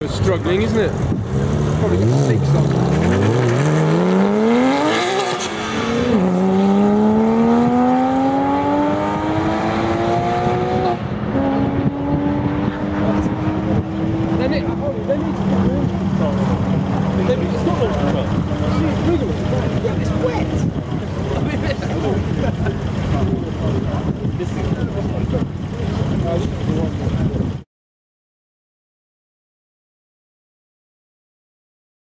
motor's struggling, isn't it? Probably got the leaks on. It's not all right. It's wiggling. It's wet.